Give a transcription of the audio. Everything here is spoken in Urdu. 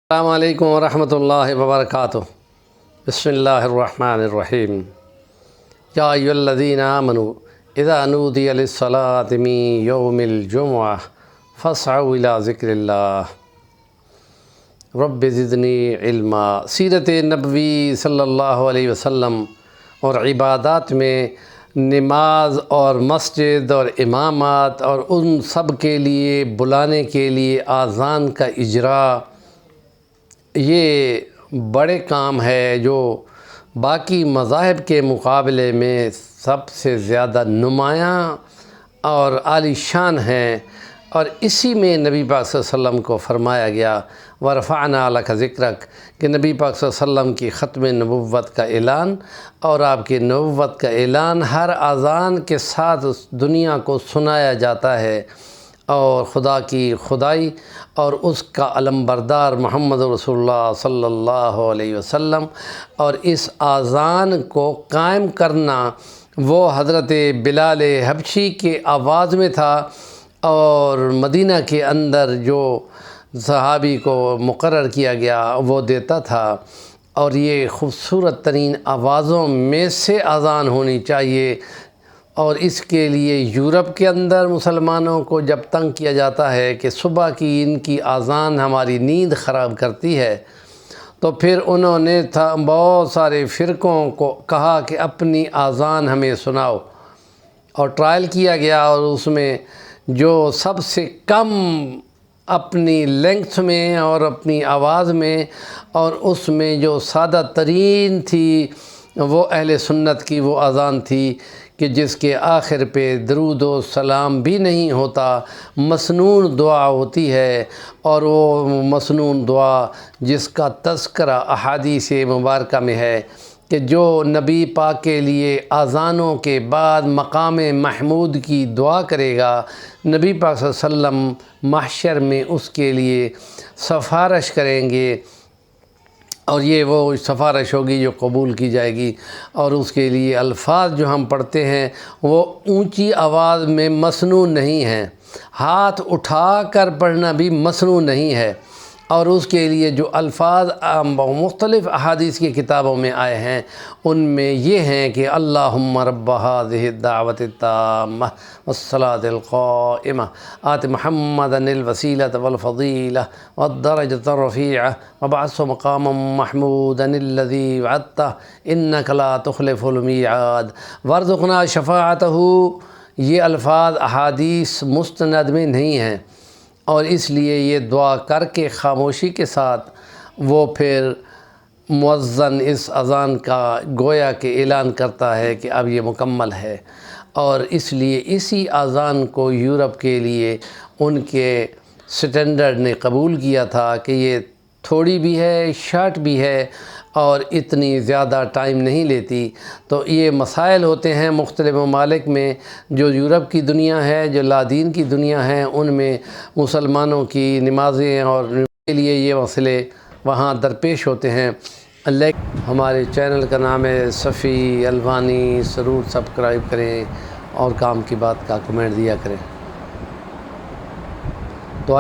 السلام علیکم ورحمۃ اللہ وبرکاتہ۔ بسم اللہ الرحمن الرحیم۔ یا ایھا الذین آمنوا اذا نودی للصلاۃ من یوم الجمعہ فاسعوا الی ذکر اللہ رب زدنی علما۔ سیرت نبوی صلی اللہ علیہ وسلم اور عبادات میں نماز اور مسجد اور امامات اور ان سب کے لیے بلانے کے لیے اذان کا اجراء یہ بڑے کام ہے جو باقی مذاہب کے مقابلے میں سب سے زیادہ نمایاں اور عالی شان ہیں، اور اسی میں نبی پاک صلی اللہ علیہ وسلم کو فرمایا گیا ورفعنا لک ذکرک کہ نبی پاک صلی اللہ علیہ وسلم کی ختم نبوت کا اعلان اور آپ کی نبوت کا اعلان ہر اذان کے ساتھ دنیا کو سنایا جاتا ہے، اور خدا کی خدائی اور اس کا علمبردار محمد رسول اللہ صلی اللہ علیہ وسلم اور اس اذان کو قائم کرنا وہ حضرت بلال حبشی کے آواز میں تھا، اور مدینہ کے اندر جو صحابی کو مقرر کیا گیا وہ دیتا تھا، اور یہ خوبصورت ترین آوازوں میں سے اذان ہونی چاہیے۔ اور اس کے لیے یورپ کے اندر مسلمانوں کو جب تنگ کیا جاتا ہے کہ صبح کی ان کی اذان ہماری نیند خراب کرتی ہے، تو پھر انہوں نے بہت سارے فرقوں کو کہا کہ اپنی اذان ہمیں سناؤ، اور ٹرائل کیا گیا، اور اس میں جو سب سے کم اپنی لینگتھ میں اور اپنی آواز میں اور اس میں جو سادہ ترین تھی وہ اہل سنت کی وہ اذان تھی کہ جس کے آخر پہ درود و سلام بھی نہیں ہوتا، مسنون دعا ہوتی ہے، اور وہ مسنون دعا جس کا تذکرہ احادیث مبارکہ میں ہے کہ جو نبی پاک کے لیے اذانوں کے بعد مقام محمود کی دعا کرے گا، نبی پاک صلی اللہ علیہ وسلم محشر میں اس کے لیے سفارش کریں گے، اور یہ وہ سفارش ہوگی جو قبول کی جائے گی، اور اس کے لیے الفاظ جو ہم پڑھتے ہیں وہ اونچی آواز میں مسنون نہیں ہیں، ہاتھ اٹھا کر پڑھنا بھی مسنون نہیں ہے، اور اس کے لیے جو الفاظ مختلف احادیث کی کتابوں میں آئے ہیں ان میں یہ ہیں کہ اللہم رب هذه الدعوة التامة والصلاة القائمة آت محمدا الوسیلة والفضیلة والدرجة الرفیعة وابعثه مقاما محمودا الذي وعدته انك لا تخلف الميعاد وارزقنا شفاعته۔ یہ الفاظ احادیث مستند میں نہیں ہیں، اور اس لیے یہ دعا کر کے خاموشی کے ساتھ وہ پھر مؤذن اس اذان کا گویا کہ اعلان کرتا ہے کہ اب یہ مکمل ہے، اور اس لیے اسی اذان کو یورپ کے لیے ان کے سٹینڈرڈ نے قبول کیا تھا کہ یہ تھوڑی بھی ہے، شارٹ بھی ہے، اور اتنی زیادہ ٹائم نہیں لیتی۔ تو یہ مسائل ہوتے ہیں مختلف ممالک میں، جو یورپ کی دنیا ہے، جو لادین کی دنیا ہے، ان میں مسلمانوں کی نمازیں اور کے لیے یہ مسئلے وہاں درپیش ہوتے ہیں۔ ہمارے چینل کا نام ہے صفی الوانی، ضرور سبسکرائب کریں اور کام کی بات کا کمنٹ دیا کریں۔ تو